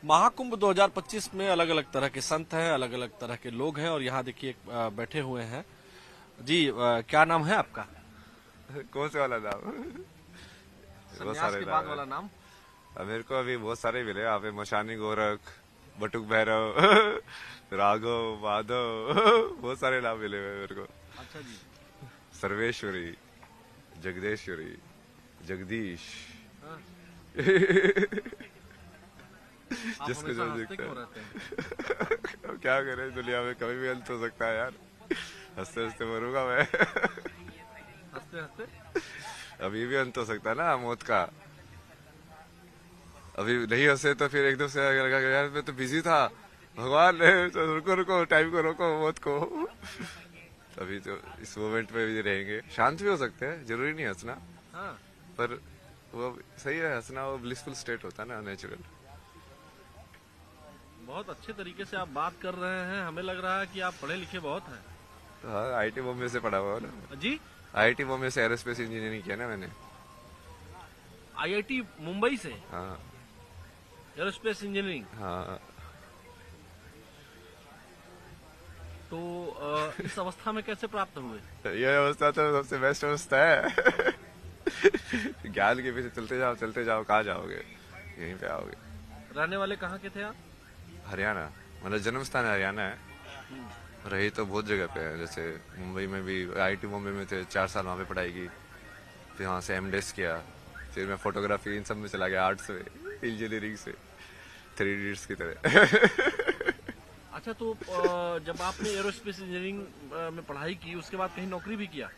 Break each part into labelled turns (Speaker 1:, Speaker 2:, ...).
Speaker 1: महाकुंभ 2025 में अलग अलग तरह के संत हैं, अलग अलग तरह के लोग हैं और यहाँ देखिए बैठे हुए हैं जी। क्या नाम है आपका?
Speaker 2: कौन से वाला नाम? बहुत
Speaker 1: संन्यास
Speaker 2: सारे
Speaker 1: के
Speaker 2: नाम
Speaker 1: बाद
Speaker 2: है।
Speaker 1: वाला नाम।
Speaker 2: अब मेरे को अभी बहुत सारे मिले यहाँ पे, मशानी गोरख, बटुक भैरव, राघव, माधव, बहुत सारे नाम मिले हुए हैं मेरे को।
Speaker 1: अच्छा जी।
Speaker 2: सर्वेश्वरी, जगदेश्वरी, जगदीश,
Speaker 1: हाँ। आप
Speaker 2: जिसको
Speaker 1: हमेशा
Speaker 2: जो
Speaker 1: हंसते
Speaker 2: दिखता
Speaker 1: क्यों
Speaker 2: है।
Speaker 1: रहते हैं?
Speaker 2: अब क्या करें, दुनिया में कभी भी अंत हो सकता है यार। हंसते हंसते मरूंगा मैं।
Speaker 1: हंसते हंसते।
Speaker 2: अभी भी अंत हो सकता है ना मौत का। अभी नहीं हंसे तो फिर एकदम से लगा कि यार मैं तो बिजी था, भगवान ने तो रुको रुको, टाइम को रोको, मौत को। अभी तो इस मोमेंट में भी रहेंगे, शांत भी हो सकते हैं, जरूरी नहीं हंसना।
Speaker 1: हाँ।
Speaker 2: पर वो सही है, हंसना वो ब्लिसफुल स्टेट होता है ना, नेचुरल।
Speaker 1: बहुत अच्छे तरीके से आप बात कर रहे हैं, हमें लग रहा है कि आप पढ़े लिखे बहुत हैं।
Speaker 2: तो हाँ, आईटी बॉम्बे से पढ़ा हुआ है ना।
Speaker 1: जी।
Speaker 2: आईटी बॉम्बे से एरोस्पेस इंजीनियरिंग किया ना मैंने।
Speaker 1: आईआईटी मुंबई से
Speaker 2: हाँ
Speaker 1: एरोस्पेस इंजीनियरिंग।
Speaker 2: हाँ।
Speaker 1: तो इस अवस्था में कैसे प्राप्त हुए?
Speaker 2: ये अवस्था तो सबसे बेस्ट अवस्था है। ज्ञान के पीछे चलते जाओ, कहाँ जाओगे, यहीं पे आओगे।
Speaker 1: रहने वाले कहाँ के थे आप?
Speaker 2: हरियाणा, मतलब जन्म स्थान हरियाणा है, रही तो बहुत जगह पे है। जैसे मुंबई में भी आईटी बॉम्बे में थे, 4 साल वहाँ पे पढ़ाई की, फिर वहाँ से एमडेस किया, फिर मैं फोटोग्राफी इन सब में चला गया, आर्ट्स में, इंजीनियरिंग से, 3 इडियट्स की तरह।
Speaker 1: अच्छा, तो जब आपने एरोस्पेस इंजीनियरिंग में पढ़ाई की उसके बाद कहीं नौकरी भी किया?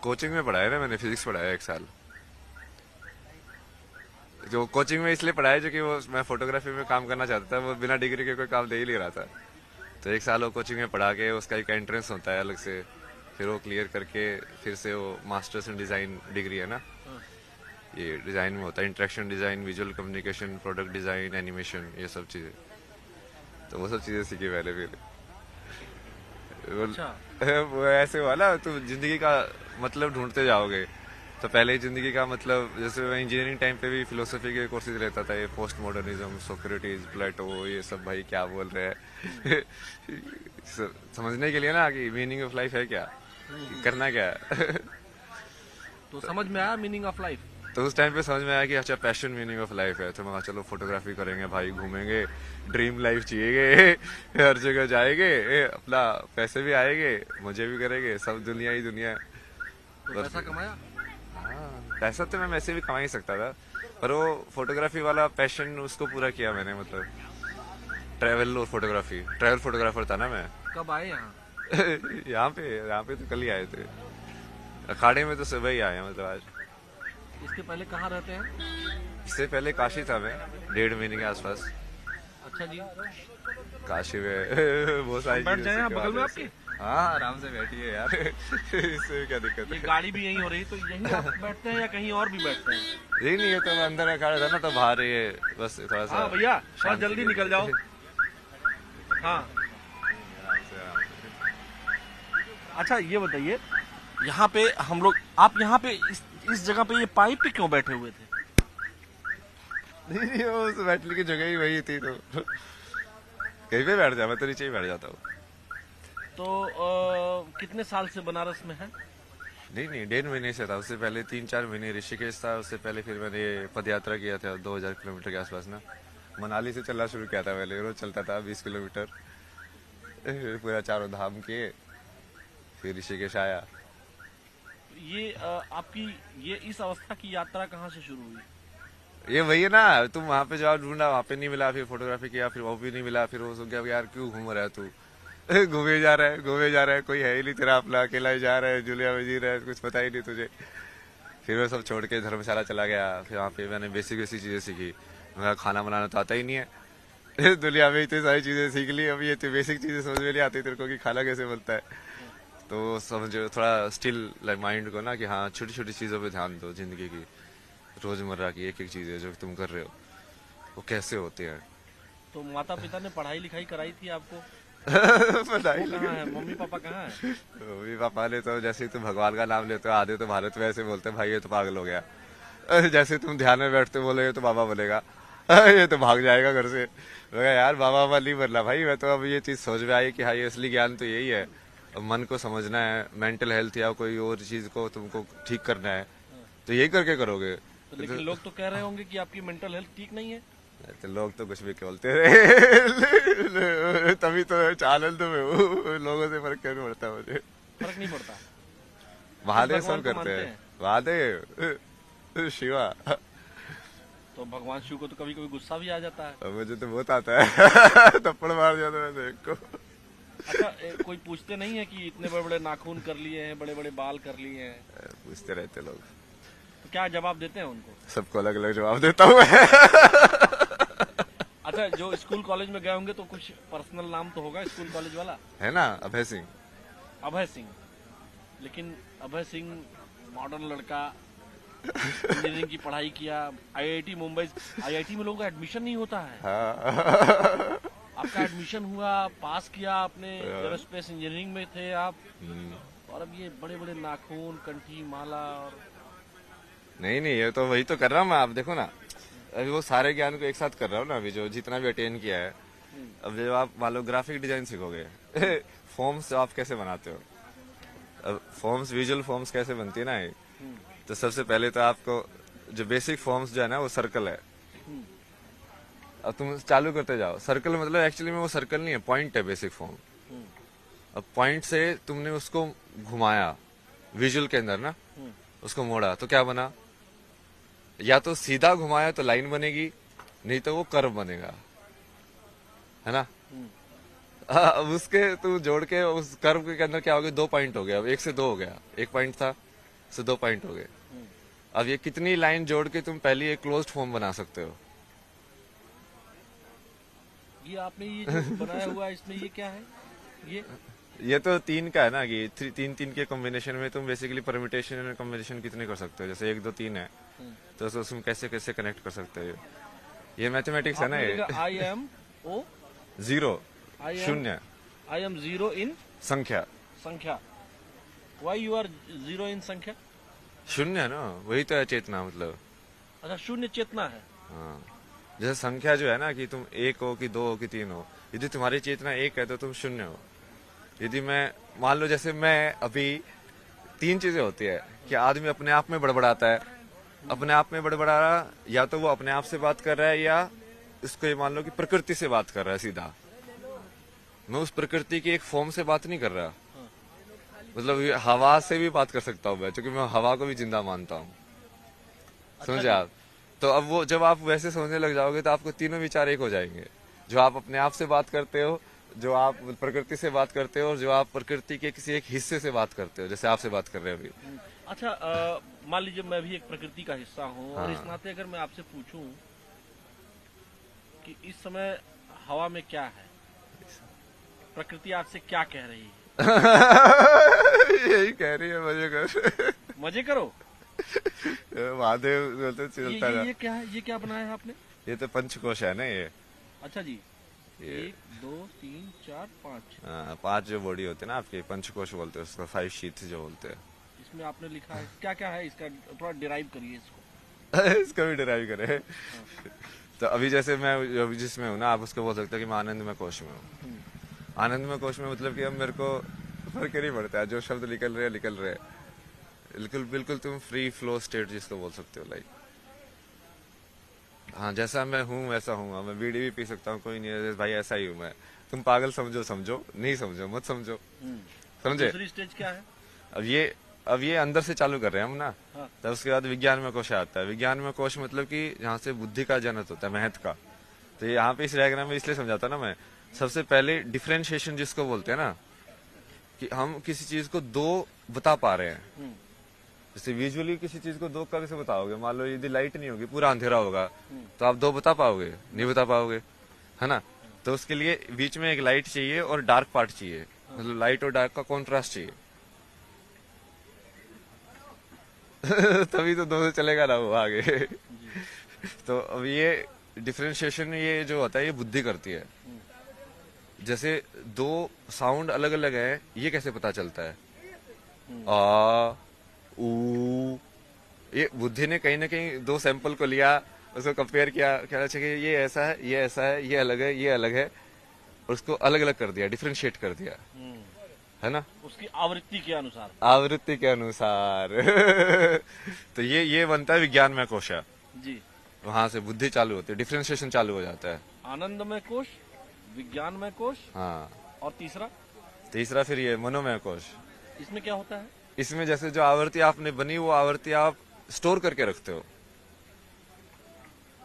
Speaker 2: कोचिंग में पढ़ाया ना मैंने, फिजिक्स पढ़ाया 1 साल। जो कोचिंग में इसलिए पढ़ाया जो कि वो मैं फोटोग्राफी में काम करना चाहता था, वो बिना डिग्री के कोई काम दे ही नहीं रहा था। तो 1 साल वो कोचिंग में पढ़ा के, उसका एक एंट्रेंस होता है अलग से, फिर वो क्लियर करके फिर से वो मास्टर्स इन डिजाइन डिग्री है ना, ये डिजाइन में होता है, interaction design, visual communication, product design, animation, ये सब चीजें। तो वो सब चीजें सीखी पहले। फिर
Speaker 1: अच्छा।
Speaker 2: वो ऐसे हुआ ना, तुम जिंदगी का मतलब ढूंढते जाओगे। तो पहले ही जिंदगी का मतलब, जैसे मैं इंजीनियरिंग टाइम पे भी फिलोसफी के कोर्सेज लेता था, ये पोस्ट मॉडर्निज्म, सोक्रेटिस, प्लेटो, ये सब भाई क्या बोल रहे हैं। समझने के लिए ना कि मीनिंग ऑफ लाइफ है क्या, करना क्या है।
Speaker 1: तो समझ में आया मीनिंग ऑफ लाइफ?
Speaker 2: तो उस टाइम पे समझ में आया कि अच्छा पैशन मीनिंग ऑफ लाइफ है। तो मैं कहा चलो फोटोग्राफी करेंगे भाई, घूमेंगे, ड्रीम लाइफ जिएंगे, हर जगह जाएंगे, अपना पैसे भी आएंगे, मजे भी करेंगे, सब दुनिया ही दुनिया है।
Speaker 1: तो पैसा कमाया?
Speaker 2: हाँ, पैसा तो मैं वैसे भी कमा ही सकता था, पर वो फोटोग्राफी वाला पैशन उसको पूरा किया मैंने। मतलब ट्रैवल और फोटोग्राफी, ट्रैवल फोटोग्राफर था ना मैं।
Speaker 1: कब आए यहाँ?
Speaker 2: यहाँ पे तो कल ही आए थे, अखाड़े में तो सुबह ही आए हैं, मतलब आज।
Speaker 1: इसके पहले कहाँ रहते हैं?
Speaker 2: इससे पहले काशी था मैं, 1.5 महीने के आसपास।
Speaker 1: अच्छा जी।
Speaker 2: काशी में बहुत सारी
Speaker 1: बैठ
Speaker 2: चीजें
Speaker 1: जाए यहाँ
Speaker 2: सीखने
Speaker 1: बगल में
Speaker 2: वाले
Speaker 1: आपके।
Speaker 2: हैं। हाँ, आराम से बैठिए यार। इससे क्या दिक्कत
Speaker 1: ये
Speaker 2: है।
Speaker 1: गाड़ी भी यहीं हो रही, तो यहीं आप बैठते हैं या कहीं और भी बैठते हैं?
Speaker 2: नहीं नहीं, ये तो मैं अंदर खड़ा था ना, तो बाहर ये बस थोड़ा सा।
Speaker 1: हाँ भैया, थोड़ा
Speaker 2: शांति
Speaker 1: जल्दी
Speaker 2: के
Speaker 1: निकल
Speaker 2: लिए।
Speaker 1: जाओ। हाँ।
Speaker 2: आराम से।
Speaker 1: अच्छा, ये बताइए, यहाँ पे हम लोग, आप यहाँ पे इस जगह पे ये पाइप पे क्यों बैठे हुए थे?
Speaker 2: नहीं नहीं, वो उस बैठने की जगह ही वही थी, तो कहीं पे बैठ जा, मैं तो नीचे ही बैठ जाता हूँ।
Speaker 1: तो कितने साल से बनारस में है?
Speaker 2: नहीं नहीं, 1.5 महीने से था। उससे पहले 3-4 महीने ऋषिकेश था। उससे पहले फिर मैंने पद यात्रा किया था 2000 किलोमीटर के आसपास ना। मनाली से चलना शुरू किया था पहले, रोज चलता था 20 किलोमीटर, पूरा चारों धाम किए, फिर ऋषिकेश आया।
Speaker 1: ये आपकी ये इस अवस्था की यात्रा कहाँ से शुरू हुई?
Speaker 2: ये वही है ना, तुम वहां पे जवाब ढूंढा, वहां पे नहीं मिला, फिर फोटोग्राफी किया, फिर वो भी नहीं मिला, फिर वो सोच गया यार क्यों घूम रहा है तू। घूमे जा रहा है, घूमे जा रहा है, कोई है ही नहीं तेरा अपना, अकेला ही जा रहा है, जुलिया में जी रहा है, कुछ पता ही नहीं तुझे। फिर मैं सब छोड़ के धर्मशाला चला गया। फिर वहाँ पे मैंने बेसिक बेसिक चीजें सीखी। मेरा खाना बनाना तो आता ही नहीं है। दुनिया में इतनी सारी चीजें सीख ली, अभी ये बेसिक चीजें समझ में नहीं आती तेरे को कि खाना कैसे बनता है। तो समझो थोड़ा स्टिल लाइक माइंड को ना, कि हाँ छोटी छोटी चीजों पे ध्यान दो, जिंदगी की रोजमर्रा की एक एक चीजें जो तुम कर रहे हो वो कैसे होती है।
Speaker 1: तो माता पिता ने पढ़ाई लिखाई कराई थी आपको?
Speaker 2: पढ़ाई
Speaker 1: वो कहाँ है, मम्मी पापा कहाँ है?
Speaker 2: मम्मी पापा ने तो जैसे ही तुम भगवान का नाम लेते हो, आधे तो भारत में ऐसे बोलते हैं भाई ये तो पागल हो गया। जैसे तुम ध्यान में बैठते हो बोलोगे तो बाबा बोलेगा, ये तो भाग जाएगा घर से। मैं कहा, यार बाबा बाबा नहीं बनना भाई, मैं तो अब ये चीज सोच में आई कि हाँ ये असली ज्ञान तो यही है। अब मन को समझना है, मेंटल हेल्थ या कोई और चीज को तुमको ठीक करना है, तो यही करके करोगे।
Speaker 1: तो लेकिन लोग तो कह रहे होंगे कि आपकी मेंटल हेल्थ ठीक नहीं है।
Speaker 2: तो लोग तो कुछ भी बोलते रहे तभी तो आनंद में हूँ, लोगों से फर्क क्यों नहीं पड़ता मुझे।
Speaker 1: फर्क नहीं पड़ता।
Speaker 2: महादेव
Speaker 1: भगवान
Speaker 2: सब
Speaker 1: को
Speaker 2: करते
Speaker 1: मानते
Speaker 2: हैं,
Speaker 1: हैं?
Speaker 2: महादेव शिवा।
Speaker 1: तो भगवान शिव को तो कभी कभी गुस्सा भी आ जाता है।
Speaker 2: अब मुझे तो बहुत आता है थप्पड़ मार जाता है मैं एक को।
Speaker 1: अच्छा, कोई पूछते नहीं है कि इतने बड़े बड़े नाखून कर लिए हैं, बड़े बड़े बाल कर लिए हैं,
Speaker 2: पूछते रहते लोग,
Speaker 1: तो क्या जवाब देते हैं उनको?
Speaker 2: सबको अलग अलग जवाब देता हूँ मैं।
Speaker 1: अच्छा, जो स्कूल कॉलेज में गए होंगे तो कुछ पर्सनल नाम तो होगा स्कूल कॉलेज वाला।
Speaker 2: है ना, अभय सिंह।
Speaker 1: अभय सिंह। लेकिन अभय सिंह मॉडर्न लड़का, इंजीनियरिंग की पढ़ाई किया, आईआईटी मुंबई। आईआईटी में लोगों का एडमिशन नहीं होता है।
Speaker 2: हाँ।
Speaker 1: आपका एडमिशन हुआ, पास किया आपने, एरोस्पेस इंजीनियरिंग में थे आप, और अब ये बड़े बड़े नाखून, कंठी, माला। और
Speaker 2: नहीं नहीं, ये तो वही तो कर रहा हूँ मैं। आप देखो ना, अभी वो सारे ज्ञान को एक साथ कर रहा हूँ ना, अभी जो जितना भी अटेन किया है। अब जब आप मान लो ग्राफिक डिजाइन सीखोगे फॉर्म्स आप कैसे बनाते हो, अब फॉर्म्स, विजुअल फॉर्म्स कैसे बनती है ना ये, तो सबसे पहले तो आपको जो बेसिक फॉर्म्स जो है ना वो सर्कल है। अब तुम चालू करते जाओ, सर्कल मतलब एक्चुअली में वो सर्कल नहीं है, पॉइंट है बेसिक फॉर्म। अब पॉइंट से तुमने उसको घुमाया विजुअल के अंदर ना, उसको मोड़ा तो क्या बना, या तो सीधा घुमाया तो लाइन बनेगी, नहीं तो वो कर्व बनेगा, है ना। अब उसके तू जोड़ के उस कर्व के अंदर क्या हो गया, 2 पॉइंट हो गया, अब 1 से 2 हो गया, 1 पॉइंट था से 2 पॉइंट हो गए। अब ये कितनी लाइन जोड़ के तुम पहले एक क्लोज्ड फॉर्म बना सकते हो।
Speaker 1: ये आपने ये जो बनाया हुआ है, इसमें ये क्या है?
Speaker 2: ये तो 3 का है ना, कि 3 के कॉम्बिनेशन में तुम बेसिकली परम्यूटेशन एंड कॉम्बिनेशन कितने कर सकते हो, जैसे 1 2 3 है, तो उसमें कैसे कैसे कनेक्ट कर सकते हो। ये मैथमेटिक्स है ना, ये
Speaker 1: I am O
Speaker 2: 0
Speaker 1: I am-
Speaker 2: शून्य
Speaker 1: आई एम जीरो इन
Speaker 2: संख्या,
Speaker 1: संख्या। Why you are zero in संख्या?
Speaker 2: शून्य ना, वही तो है चेतना मतलब।
Speaker 1: अच्छा, शून्य चेतना है।
Speaker 2: हाँ, जैसे संख्या जो है ना, कि तुम 1 हो कि 2 हो कि 3 हो, यदि तुम्हारी चेतना 1 है तो तुम शून्य हो। यदि मैं मान लो, जैसे मैं अभी 3 चीजें होती है कि आदमी अपने आप में बड़बड़ाता है, अपने आप में बड़बड़ा रहा, या तो वो अपने आप से बात कर रहा है, या इसको ये मान लो कि प्रकृति से बात कर रहा है सीधा। मैं उस प्रकृति की एक फॉर्म से बात नहीं कर रहा, मतलब ये हवा से भी बात कर सकता हूँ मैं, क्योंकि मैं हवा को भी जिंदा मानता हूँ। समझे आप? तो अब वो जब आप वैसे सोचने लग जाओगे तो आपको तीनों विचार एक हो जाएंगे, जो आप अपने आप से बात करते हो, जो आप प्रकृति से बात करते हो, और जो आप प्रकृति के किसी एक हिस्से से बात करते हो, जैसे आपसे बात कर रहे हो अभी।
Speaker 1: अच्छा, मान लीजिए मैं भी एक प्रकृति का हिस्सा हूँ, और इस नाते अगर मैं आपसे पूछूं कि इस समय हवा में क्या है, प्रकृति आपसे क्या कह रही है?
Speaker 2: यही कह रही है, मजे कर।
Speaker 1: मजे करो।
Speaker 2: महादेव बोलते चलता
Speaker 1: ये क्या है? ये क्या बनाया है आपने?
Speaker 2: ये तो पंचकोश है ना ये।
Speaker 1: अच्छा जी,
Speaker 2: ये
Speaker 1: 1 2 3 4 5।
Speaker 2: 5 जो बॉडी होते हैं ना आपके, पंचकोश बोलते हैं उसको, 5 शीट्स जो बोलते हैं।
Speaker 1: इसमें आपने लिखा है क्या क्या है इसका? थोड़ा डिराइव करिए इसको।
Speaker 2: इसका भी डिराइव करे। तो अभी जैसे मैं अभी जिसमें हूँ ना, आप उसको बोल सकते हो कि मैं आनंदमय कोश में हूँ। आनंदमय कोश में मतलब कि अब मेरे को फर्क नहीं पड़ता है, जो शब्द निकल रहे हैं। बिल्कुल बिल्कुल तुम फ्री फ्लो स्टेट जिसको बोल सकते हो, लाइक हाँ, जैसा मैं हूँ वैसा हूँ। मैं बीड़ी भी पी सकता हूँ, कोई नहीं है भाई, ऐसा ही हूँ मैं। तुम पागल समझो समझो, नहीं समझो मत समझो, समझे।
Speaker 1: दूसरी स्टेज क्या है?
Speaker 2: अब ये अंदर से चालू कर रहे हैं हम ना।
Speaker 1: हाँ।
Speaker 2: तब उसके बाद विज्ञान में कोश आता है। विज्ञान में कोश मतलब कि जहाँ से बुद्धि का जनक होता है, महत्व का। तो यहाँ पे इस डायग्राम में इसलिए समझाता ना मैं, सबसे पहले डिफरेंशिएशन जिसको बोलते हैं ना, कि हम किसी चीज को 2 बता पा रहे हैं। जैसे विजुअली किसी चीज को 2 कैसे बताओगे, मान लो यदि लाइट नहीं होगी, पूरा अंधेरा होगा, तो आप 2 बता पाओगे? नहीं बता पाओगे, है ना। तो उसके लिए बीच में एक लाइट चाहिए और डार्क पार्ट चाहिए, मतलब लाइट और डार्क का कॉन्ट्रास्ट चाहिए। तभी तो 2 से चलेगा ना वो आगे। तो अब ये डिफरेंशिएशन ये जो होता है, ये बुद्धि करती है। जैसे 2 साउंड अलग अलग है, ये कैसे पता चलता है? आ ऊ, ये बुद्धि ने कहीं ना कहीं 2 सैंपल को लिया उसको कंपेयर किया, कहना चाहिए ये ऐसा है, ये ऐसा है, ये अलग है, ये अलग है, और उसको अलग अलग कर दिया, डिफ्रेंशिएट कर दिया, है ना,
Speaker 1: उसकी आवृत्ति के अनुसार।
Speaker 2: आवृत्ति के अनुसार। तो ये बनता है विज्ञानमय कोश।
Speaker 1: जी।
Speaker 2: वहां से बुद्धि चालू होती है, डिफ्रेंशिएशन चालू हो जाता है।
Speaker 1: आनंदमय कोश, विज्ञानमय कोश,
Speaker 2: हाँ,
Speaker 1: और तीसरा?
Speaker 2: तीसरा फिर ये मनोमय कोश।
Speaker 1: इसमें क्या होता है?
Speaker 2: इसमें जैसे जो आवृत्ति आपने बनी, वो आवृत्ति आप स्टोर करके रखते हो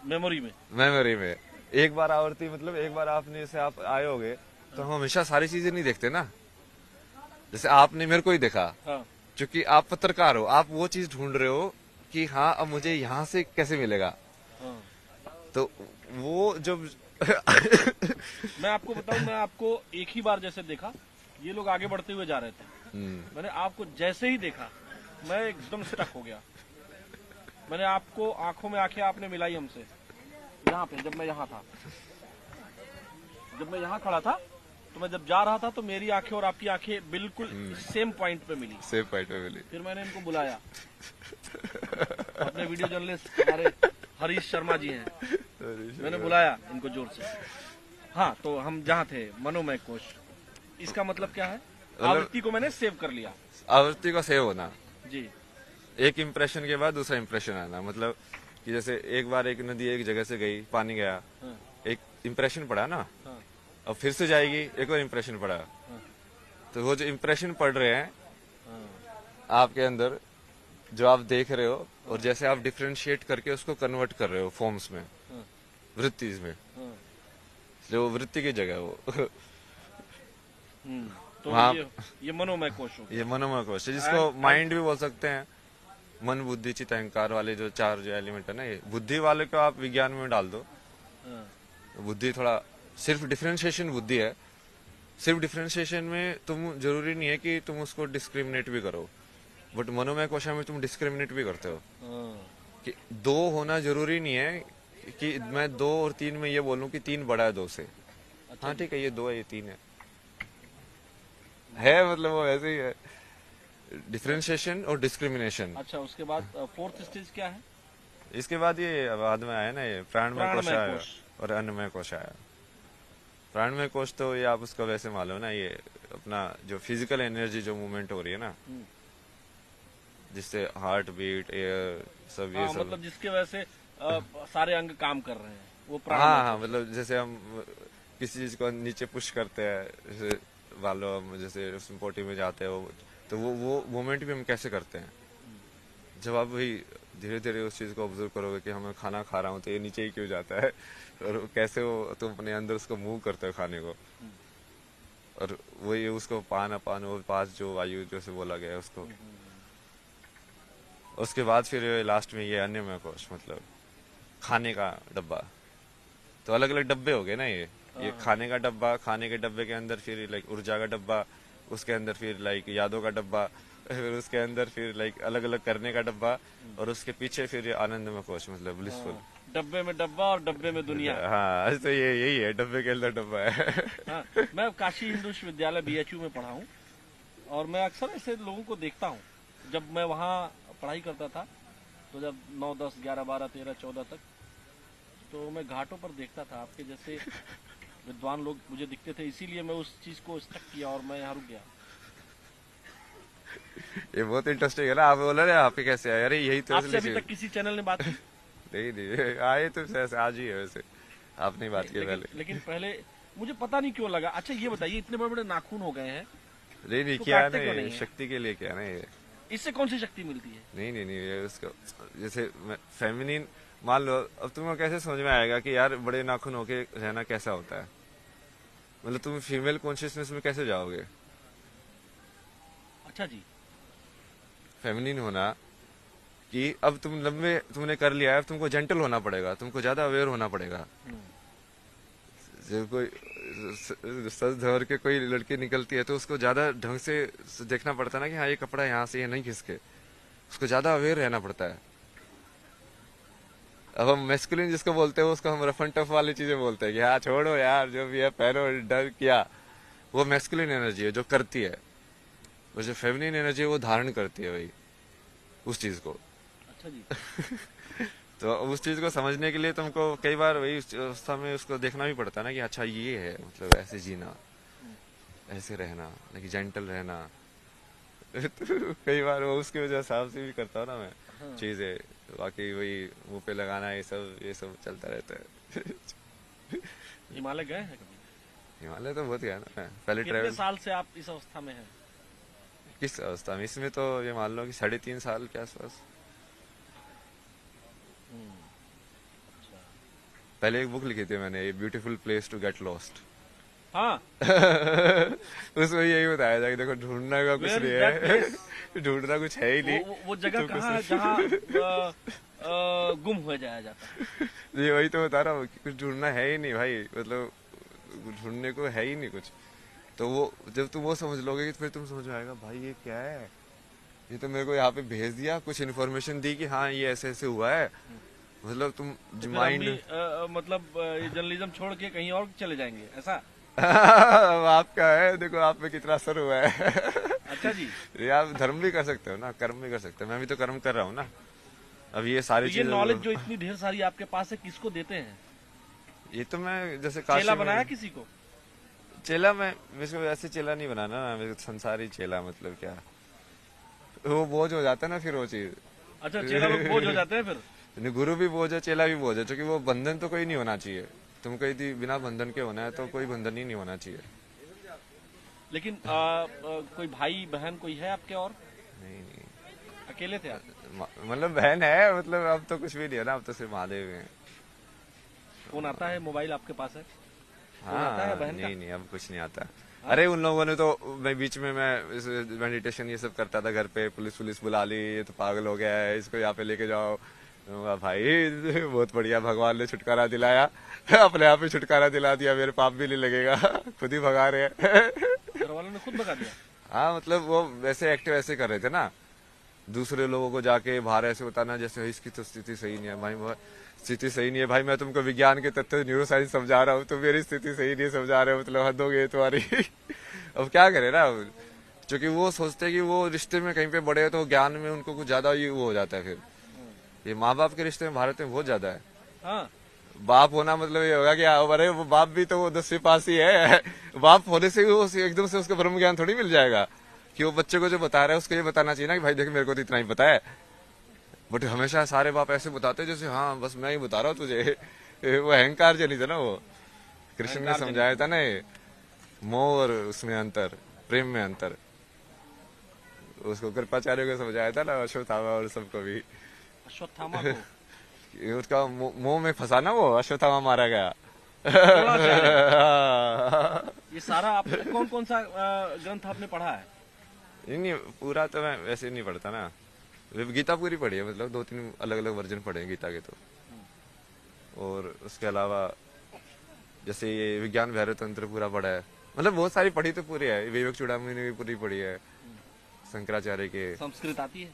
Speaker 1: मेमोरी में।
Speaker 2: मेमोरी में। एक बार आवृत्ति मतलब एक बार आपने जैसे आप आए होगे, तो हम हमेशा सारी चीजें नहीं देखते ना। जैसे आपने मेरे को ही देखा,
Speaker 1: हाँ।
Speaker 2: क्योंकि आप पत्रकार हो, आप वो चीज ढूंढ रहे हो कि हाँ अब मुझे यहाँ से कैसे मिलेगा।
Speaker 1: हाँ।
Speaker 2: तो वो जब
Speaker 1: मैं आपको बताऊं, मैं आपको एक ही बार जैसे देखा, ये लोग आगे बढ़ते हुए जा रहे थे, मैंने आपको जैसे ही देखा मैं एकदम स्टक हो गया। मैंने आपको आंखों में आंखें आपने मिलाई हमसे, यहाँ पे जब मैं यहाँ था, जब मैं यहाँ खड़ा था, तो मैं जब जा रहा था तो मेरी आंखें और आपकी आंखें बिल्कुल सेम पॉइंट पे मिली।
Speaker 2: सेम पॉइंट पे मिली।
Speaker 1: फिर मैंने इनको बुलाया, अपने वीडियो जर्नलिस्ट हमारे हरीश शर्मा जी हैं, मैंने बुलाया इनको जोर से। हाँ, तो हम जहाँ थे मनोमय कोश, इसका मतलब क्या है? आवृत्ति को मैंने सेव कर लिया।
Speaker 2: आवृत्ति का सेव होना
Speaker 1: जी।
Speaker 2: एक इम्प्रेशन के बाद दूसरा इम्प्रेशन आना, मतलब कि जैसे एक बार एक नदी एक जगह से गई, पानी गया,
Speaker 1: हाँ।
Speaker 2: एक इम्प्रेशन पड़ा ना,
Speaker 1: हाँ।
Speaker 2: अब फिर से जाएगी, एक और इम्प्रेशन पड़ा।
Speaker 1: हाँ।
Speaker 2: तो वो जो इम्प्रेशन पड़ रहे हैं
Speaker 1: हाँ।
Speaker 2: आपके अंदर, जो आप देख रहे हो, और जैसे आप डिफ्रेंशिएट करके उसको कन्वर्ट कर रहे हो फॉर्म्स में,
Speaker 1: हाँ।
Speaker 2: वृत्तिज में,
Speaker 1: हाँ।
Speaker 2: जो वृत्ति की जगह है वो।
Speaker 1: तो
Speaker 2: वहाँ-
Speaker 1: ये मनोमय कोश हो गया।
Speaker 2: ये मनोमय कोश है, जिसको माइंड भी बोल सकते हैं। मन बुद्धि चित्त अहंकार वाले जो चार जो एलिमेंट है ना, ये बुद्धि वाले को आप विज्ञान में डाल दो।
Speaker 1: हाँ।
Speaker 2: बुद्धि थोड़ा सिर्फ डिफरेंशिएशन बुद्धि है। सिर्फ डिफरेंशिएशन में तुम जरूरी नहीं है कि तुम उसको डिस्क्रिमिनेट भी करो, बट मनोमय कोशा में तुम डिस्क्रिमिनेट भी करते हो।
Speaker 1: हाँ।
Speaker 2: कि दो होना जरूरी नहीं है कि मैं 2 और 3 में ये बोलूं कि 3 बड़ा है 2 से।
Speaker 1: अच्छा।
Speaker 2: हाँ ठीक है, ये 2 है, ये 3 है मतलब वो ऐसे ही है, डिफरेंशिएशन और डिस्क्रिमिनेशन।
Speaker 1: अच्छा, उसके बाद फोर्थ स्टेज क्या है?
Speaker 2: इसके बाद ये बाद में आया ना, ये प्राणमय कोश
Speaker 1: प्राणमय
Speaker 2: आया
Speaker 1: कोश।
Speaker 2: और अन्नमय कोश आया। प्राणमय कोश तो ये आप उसका वैसे मालूम ना, ये अपना जो फिजिकल एनर्जी जो मूवमेंट हो रही है ना, जिससे हार्ट बीट, एयर, सब ये
Speaker 1: हाँ,
Speaker 2: सब,
Speaker 1: मतलब जिसके वजह से सारे अंग काम कर रहे हैं, वो
Speaker 2: हाँ हाँ, मतलब जैसे हम किसी चीज को नीचे पुश करते हैं, जैसे वालों हम जैसे उसमें पोटी में जाते हैं, तो वो मूवमेंट भी हम कैसे करते हैं। जब आप वही धीरे धीरे उस चीज को ऑब्जर्व करोगे कि हमें खाना खा रहा हूँ तो ये नीचे ही क्यों जाता है, और कैसे वो तुम अपने अंदर उसको मूव करते हो खाने को, और वही उसको पान अपान वो पास जो वायु जैसे बोला गया है उसको। उसके बाद फिर लास्ट में ये अन्नमय कोश, मतलब खाने का डब्बा। तो अलग अलग डब्बे हो गए ना, ये खाने का डब्बा, खाने के डब्बे के अंदर फिर लाइक ऊर्जा का डब्बा, उसके अंदर फिर लाइक यादों का डब्बा, फिर उसके अंदर फिर लाइक अलग अलग करने का डब्बा, और उसके पीछे फिर आनंदमय कोश, मतलब ब्लिसफुल।
Speaker 1: डब्बे में डब्बा और डब्बे में दुनिया।
Speaker 2: हाँ, तो ये यही है, डब्बे के अंदर डब्बा है।
Speaker 1: हाँ, मैं काशी हिंदू विश्वविद्यालय BHU में पढ़ा हूँ, और मैं अक्सर ऐसे लोगों को देखता हूँ। जब मैं वहाँ पढ़ाई करता था, तो जब 9, 10, 11, 12, 13, 14 तक, तो मैं घाटों पर देखता था आपके जैसे विद्वान लोग मुझे दिखते थे, इसीलिए मैं उस चीज को स्टक किया और मैं यहाँ रुक गया।
Speaker 2: ये बहुत इंटरेस्टिंग है ना, आप बोला ना आपके कैसे आए, अरे यही तो
Speaker 1: आपसे अभी तक किसी चैनल ने बात की?
Speaker 2: नहीं आए तो आज ही है, वैसे आपने बात की पहले।
Speaker 1: लेकिन पहले मुझे पता नहीं क्यों लगा। अच्छा ये बताइए, इतने बड़े बड़े नाखून हो गए हैं,
Speaker 2: नहीं
Speaker 1: तो
Speaker 2: क्या
Speaker 1: काटते क्यों
Speaker 2: नहीं,
Speaker 1: नहीं है?
Speaker 2: शक्ति के लिए क्या ना, ये
Speaker 1: इससे कौन सी शक्ति मिलती है?
Speaker 2: नहीं ये उसको जैसे फेमिनिन मान लो, अब तुम्हें कैसे समझ में आएगा कि यार बड़े नाखून होके रहना कैसा होता है, मतलब तुम फीमेल कॉन्शियसनेस में कैसे जाओगे।
Speaker 1: अच्छा जी।
Speaker 2: फेमिनिन होना कि अब तुम लंबे तुमने कर लिया है, अब तुमको जेंटल होना पड़ेगा, तुमको ज्यादा अवेयर होना पड़ेगा। जब कोई सज धर के कोई लड़की निकलती है तो उसको ज्यादा ढंग से देखना पड़ता है ना कि हाँ ये कपड़ा यहाँ से ये नहीं खिसके, उसको ज्यादा अवेयर रहना पड़ता है। अब हम मैस्कुलिन जिसको बोलते हैं उसको हम रफ एंड टफ वाली चीजें बोलते हैं कि हाँ छोड़ो यार जो भी है पहनो, डर किया, वो मैस्कुलिन एनर्जी है जो करती है, और जो फेमिनिन एनर्जी है वो धारण करती है वही उस चीज को।
Speaker 1: अच्छा जी।
Speaker 2: तो उस चीज को समझने के लिए तुमको कई बार वही उस अवस्था में उसको देखना भी पड़ता है ना कि अच्छा ये है, मतलब ऐसे जीना, ऐसे रहना, लेकिन जेंटल रहना। तो कई बार वो उसकी वजह हिसाब से भी करता हूँ ना मैं
Speaker 1: हाँ।
Speaker 2: चीजें, बाकी वही मुंह पे लगाना ये सब चलता रहता है।
Speaker 1: हिमालय गए हैं कभी?
Speaker 2: हिमालय तो बहुत गया ना मैं, पहले
Speaker 1: कितने
Speaker 2: ट्रेवल।
Speaker 1: साल से आप इस अवस्था में हैं?
Speaker 2: किस अवस्था में? इसमें तो ये मान लो कि 3.5 साल के आसपास।
Speaker 1: अच्छा।
Speaker 2: पहले एक बुक लिखी थी मैंने, beautiful place to get lost.
Speaker 1: हाँ।
Speaker 2: उसमें यही बताया था कि देखो ढूंढना का कुछ
Speaker 1: Where
Speaker 2: नहीं
Speaker 1: is that
Speaker 2: है।
Speaker 1: place?
Speaker 2: ढूंढना कुछ है ही नहीं।
Speaker 1: वो जगह
Speaker 2: तो कुछ
Speaker 1: कहाँ है जहाँ गुम हो जाया जाता है?
Speaker 2: ये वही तो बता रहा हूँ कि कुछ ढूंढना है ही नहीं भाई, मतलब ढूंढने को है ही नहीं कुछ। तो वो जब तुम वो समझ लोगे फिर तुम समझ में आएगा भाई ये क्या है, ये तो मेरे को यहाँ पे भेज दिया, कुछ इन्फॉर्मेशन दी कि हाँ ये ऐसे ऐसे हुआ है, मतलब तुम
Speaker 1: तो फिर हम
Speaker 2: माइंड।
Speaker 1: भी मतलब ये जर्नलिज्म छोड़ के कहीं और चले जाएंगे ऐसा?
Speaker 2: आपका है, देखो आप पे कितना असर हुआ है।
Speaker 1: अच्छा जी।
Speaker 2: ये आप धर्म भी कर सकते हो ना, कर्म भी कर सकते हो, मैं भी तो कर्म कर रहा हूँ ना। अब ये
Speaker 1: तो
Speaker 2: सारी
Speaker 1: ये
Speaker 2: चीजें
Speaker 1: नॉलेज जो इतनी ढेर सारी आपके पास है किसको देते हैं?
Speaker 2: ये तो मैं जैसे
Speaker 1: चेला
Speaker 2: काशी
Speaker 1: बनाया
Speaker 2: में
Speaker 1: किसी को?
Speaker 2: चेला, मैं मेरे को ऐसे चेला नहीं बनाना ना, मेरे को संसारी चेला, मतलब क्या वो बोझ हो जाता है ना फिर वो चीज।
Speaker 1: अच्छा, चेला लोग बोझ हो जाते हैं फिर?
Speaker 2: नहीं, गुरु भी बोझ है, चेला भी बोझ है, क्योंकि वो बंधन तो कोई नहीं होना चाहिए। तुमको यदि बिना बंधन के होना है तो कोई बंधन ही नहीं होना चाहिए।
Speaker 1: लेकिन कोई भाई बहन कोई है आपके और?
Speaker 2: नहीं नहीं,
Speaker 1: अकेले थे आप?
Speaker 2: मतलब बहन है, मतलब अब तो कुछ भी नहीं है ना, अब तो सिर्फ महादेव हैं।
Speaker 1: फोन आता है, मोबाइल आपके पास है? फोन आता है
Speaker 2: हाँ
Speaker 1: बहन का?
Speaker 2: नहीं नहीं, अब कुछ नहीं आता। अरे उन लोगों ने तो, मैं बीच में मैं मेडिटेशन ये सब करता था घर पे, पुलिस बुला ली, ये तो पागल हो गया है, इसको यहाँ पे लेके जाओ। मैंने कहा, भाई बहुत बढ़िया, भगवान ने छुटकारा दिलाया, अपने आप ही छुटकारा दिला दिया, मेरे पाप भी नहीं लगेगा, खुद ही भगा रहे हैं।
Speaker 1: घर वालों ने खुद भगा दिया?
Speaker 2: हाँ, मतलब वो वैसे एक्टिव ऐसे कर रहे थे ना, दूसरे लोगों को जाके बाहर ऐसे बताना जैसे इसकी तो स्थिति सही नहीं है। भाई स्थिति सही नहीं है भाई, मैं तुमको विज्ञान के तथ्य न्यूरो साइंस समझा रहा हूँ, तो मेरी स्थिति सही नहीं समझा रहे हो, मतलब हद हो गई तुम्हारी। अब क्या करे ना, क्योंकि वो सोचते हैं कि वो रिश्ते में कहीं पे बड़े हो तो ज्ञान में उनको कुछ ज्यादा ही वो हो जाता है। फिर ये माँ बाप के रिश्ते में भारत में बहुत ज्यादा है।
Speaker 1: हाँ।
Speaker 2: बाप होना मतलब ये होगा कि अरे वो बाप भी तो वो 10वीं पास ही है। बाप होने से वो एकदम से उसको ब्रह्म ज्ञान थोड़ी मिल जाएगा, कि वो बच्चे को जो बता रहा है उसको ये बताना चाहिए ना कि भाई देख मेरे को तो इतना ही पता है। बट हमेशा सारे बाप ऐसे बताते जैसे हाँ बस मैं ही बता रहा हूँ तुझे। वो अहंकार जनित है ना वो। कृष्ण ने समझाया था ना ये, मोह और उसमें अंतर, प्रेम में अंतर, उसको कृपाचार्य को समझाया था ना, अश्वत्थामा और सबको भी।
Speaker 1: अश्वत्थामा को?
Speaker 2: उसका मोह में फंसा ना वो, अश्वत्थामा मारा गया।
Speaker 1: ये सारा आप कौन कौन सा ग्रंथ आपने पढ़ा है?
Speaker 2: नहीं पूरा तो मैं वैसे नहीं पढ़ता ना, गीता पूरी पढ़ी है, मतलब 2-3 अलग अलग वर्जन पढ़े हैं गीता के तो। और उसके अलावा जैसे ये विज्ञान भैरव तंत्र पूरा पढ़ा है, मतलब बहुत सारी पढ़ी तो पूरी है। विवेक चूड़ामणि ने भी पूरी पढ़ी है, शंकराचार्य के।
Speaker 1: संस्कृत आती है?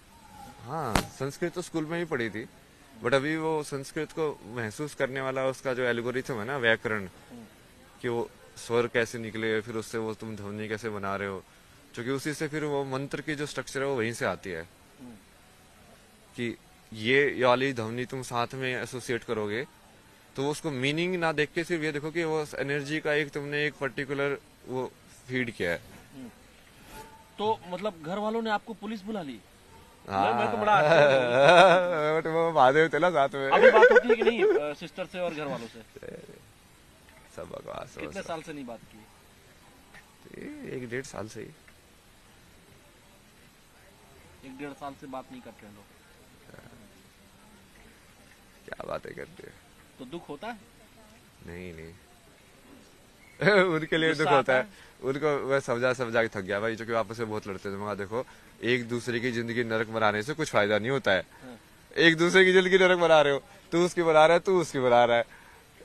Speaker 2: हाँ, संस्कृत तो स्कूल में ही पढ़ी थी, बट अभी वो संस्कृत को महसूस करने वाला उसका जो एल्गोरिथम है ना, व्याकरण, कि वो स्वर कैसे निकले, फिर उससे वो तुम ध्वनि कैसे बना रहे हो, क्योंकि उसी से फिर वो मंत्र की जो स्ट्रक्चर है वो वहीं से आती है, कि ये वाली ध्वनि तुम साथ में एसोसिएट करोगे तो उसको मीनिंग ना देख के सिर्फ ये देखो कि वो एनर्जी का एक तुमने एक पर्टिकुलर वो फीड किया है।
Speaker 1: तो मतलब घर वालों ने आपको पुलिस बुला ली?
Speaker 2: हाँ,
Speaker 1: मैं तो बड़ा अच्छा
Speaker 2: बट वो महादेव थे ना साथ में।
Speaker 1: अभी बात होती है कि नहीं सिस्टर से और घर वालों से?
Speaker 2: सब बकवास।
Speaker 1: कितने साल से नहीं बात की?
Speaker 2: 1-1.5 साल से ही।
Speaker 1: 1-1.5 साल से बात नहीं करते हैं लोग?
Speaker 2: क्या बातें करते हैं।
Speaker 1: तो दुख होता है?
Speaker 2: नहीं उनके लिए दुख
Speaker 1: गुस्सा
Speaker 2: होता
Speaker 1: आता
Speaker 2: है, उनको मैं समझा के थक गया भाई, क्योंकि आपस में बहुत लड़ते थे। मगर देखो, एक दूसरे की जिंदगी नरक बनाने से कुछ फायदा नहीं होता है। एक दूसरे की जिंदगी नरक बना रहे हो, तू उसकी बना रहा है, तू उसकी बना रहा है,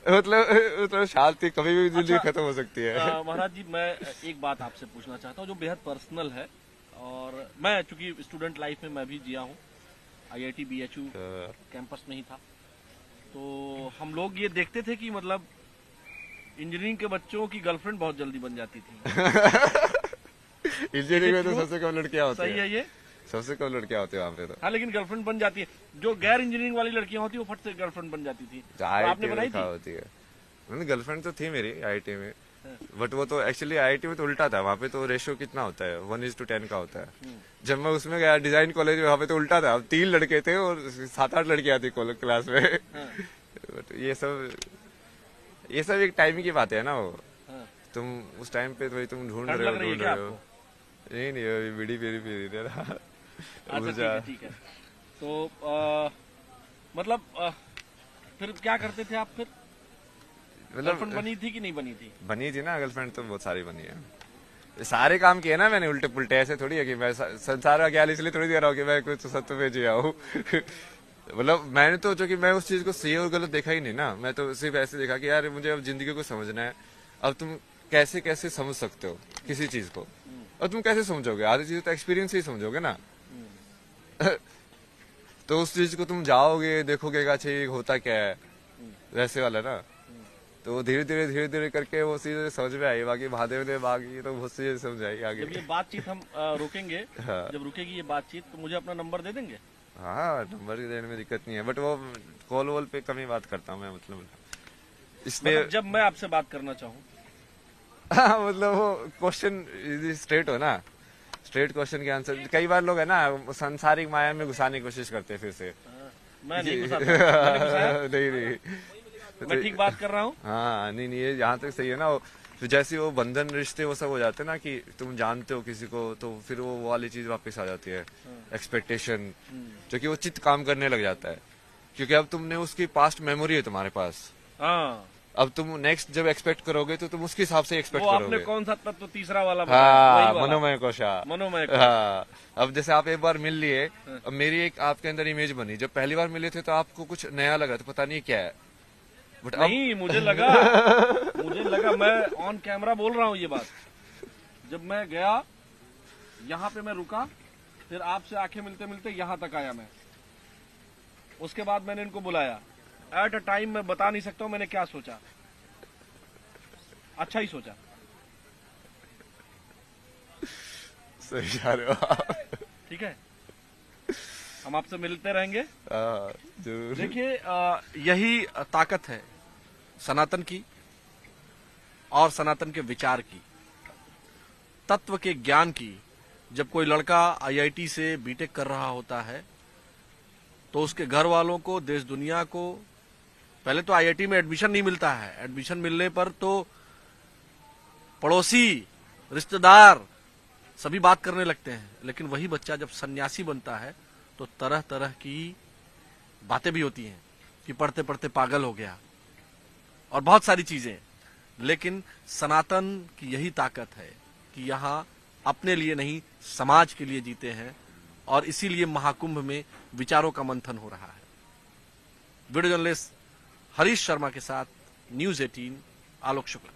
Speaker 2: मतलब शांति कभी भी जिंदगी खत्म हो सकती है।
Speaker 1: महाराज जी, मैं एक बात आपसे पूछना चाहता हूँ जो बेहद पर्सनल है, और मैं चूंकि स्टूडेंट लाइफ में मैं भी जिया हूँ, IIT BHU कैंपस में ही था, तो हम लोग ये देखते थे कि मतलब इंजीनियरिंग के बच्चों की गर्लफ्रेंड बहुत जल्दी बन जाती थी।
Speaker 2: इंजीनियरिंग में तो सबसे कम लड़कियां होती
Speaker 1: सही है ये?
Speaker 2: सबसे कम लड़कियां होती है वहाँ पे तो।
Speaker 1: हाँ, लेकिन गर्लफ्रेंड बन जाती है। जो गैर इंजीनियरिंग वाली लड़कियां होती है वो फट से गर्लफ्रेंड बन जाती थी। तो
Speaker 2: IIT
Speaker 1: आपने
Speaker 2: में
Speaker 1: बनाई
Speaker 2: कहाँ
Speaker 1: थी?
Speaker 2: होती है? गर्लफ्रेंड तो थी मेरी IIT में, बट वो तो एक्चुअली IIT में तो उल्टा था। वहाँ पे तो रेशियो कितना होता है, 1:10 का होता है। जब मैं उसमें गया डिजाइन कॉलेज में, वहाँ पे तो उल्टा था, 3 लड़के थे और 7-8 लड़कियां थी क्लास में। बट ये सब एक टाइम की बात है ना। वो
Speaker 1: हाँ।
Speaker 2: तुम उस टाइम पे तो तुम ढूंढ
Speaker 1: ठंड
Speaker 2: रहे हो
Speaker 1: लग रही है
Speaker 2: ढूंढ
Speaker 1: क्या
Speaker 2: रहे हो।
Speaker 1: आपको?
Speaker 2: नहीं अभी बीड़ी पी रही ना।
Speaker 1: अच्छा, ठीक है। तो मतलब फिर क्या करते थे आप फिर? गर्लफ्रेंड बनी थी कि नहीं बनी थी?
Speaker 2: बनी थी ना, गर्लफ्रेंड तो बहुत सारी बनी है। सारे काम किए ना मैंने उल्टे पुल्टे, ऐसे थोड़ी है कि मैं संसार का ज्ञान इसलिए थोड़ी दे रहा हूँ कि मैं कुछ सत्य पे जिया हूँ। मतलब मैंने तो जो कि मैं उस चीज को सही और गलत देखा ही नहीं ना। मैं तो सिर्फ ऐसे देखा कि यार मुझे अब जिंदगी को समझना है। अब तुम कैसे कैसे समझ सकते हो किसी चीज को, और तुम कैसे समझोगे? आधी चीज तो एक्सपीरियंस से ही समझोगे ना। तो उस चीज को तुम जाओगे देखोगे का चाहिए होता क्या है, वैसे वाला ना। तो धीरे धीरे करके वो चीजें समझ में आई। बाकी महादेव ने बाकी तो बहुत चीजें समझ आई आगे।
Speaker 1: जब ये बातचीत हम रोकेंगे,
Speaker 2: हाँ।
Speaker 1: जब रुकेगी ये बातचीत, तो मुझे अपना नंबर दे देंगे?
Speaker 2: हाँ, नंबर देने में दिक्कत नहीं है, बट वो कॉल वॉल पे कम ही बात करता हूँ मैं, मतलब इसलिए।
Speaker 1: मतलब जब मैं आपसे बात करना चाहूँ?
Speaker 2: हाँ, मतलब वो क्वेश्चन स्ट्रेट हो ना, स्ट्रेट क्वेश्चन के आंसर। कई बार लोग है ना सांसारिक माया में घुसाने की कोशिश करते हैं फिर से।
Speaker 1: मैं नहीं घुसाता। मैंने घुसाया?
Speaker 2: नहीं
Speaker 1: मैं ठीक बात कर रहा हूँ?
Speaker 2: हाँ, नहीं ये यहाँ तक सही है ना। तो जैसे वो बंधन रिश्ते वो सब हो जाते हैं ना, कि तुम जानते हो किसी को, तो फिर वो वाली चीज वापस आ जाती है, एक्सपेक्टेशन, जो कि वो चित्त काम करने लग जाता है। क्योंकि अब तुमने उसकी पास्ट मेमोरी है तुम्हारे पास।
Speaker 1: हाँ।
Speaker 2: अब तुम नेक्स्ट जब एक्सपेक्ट करोगे तो तुम उसके हिसाब से एक्सपेक्ट
Speaker 1: वो
Speaker 2: करोगे।
Speaker 1: आपने कौन सा तत्व तीसरा वाला बताया?
Speaker 2: हाँ,
Speaker 1: वही वाला।
Speaker 2: मनोमय कोशा।
Speaker 1: मनोमय कोश।
Speaker 2: हाँ, अब जैसे आप एक बार मिल लिए, अब मेरी एक आपके अंदर इमेज बनी। जब पहली बार मिले थे तो आपको कुछ नया लगा, तो पता नहीं क्या है, बट
Speaker 1: नहीं, मुझे लगा मैं ऑन कैमरा बोल रहा हूँ ये बात। जब मैं गया, यहाँ पे मैं रुका, फिर आपसे आंखें मिलते मिलते यहाँ तक आया मैं। उसके बाद मैंने इनको बुलाया। एट अ टाइम मैं बता नहीं सकता हूँ मैंने क्या सोचा। अच्छा ही सोचा।
Speaker 2: सही जा रहे हो आप।
Speaker 1: ठीक है, हम आपसे मिलते रहेंगे।
Speaker 2: जरूर।
Speaker 1: देखिए, यही ताकत है सनातन की और सनातन के विचार की, तत्व के ज्ञान की। जब कोई लड़का IIT से बीटेक कर रहा होता है तो उसके घर वालों को, देश दुनिया को, पहले तो IIT में एडमिशन नहीं मिलता है। एडमिशन मिलने पर तो पड़ोसी, रिश्तेदार सभी बात करने लगते हैं। लेकिन वही बच्चा जब सन्यासी बनता है तो तरह तरह की बातें भी होती हैं कि पढ़ते पढ़ते पागल हो गया और बहुत सारी चीजें। लेकिन सनातन की यही ताकत है कि यहाँ अपने लिए नहीं, समाज के लिए जीते हैं, और इसीलिए महाकुंभ में विचारों का मंथन हो रहा है। वीडियो जर्नलिस्ट हरीश शर्मा के साथ न्यूज़ 18, आलोक शुक्ला।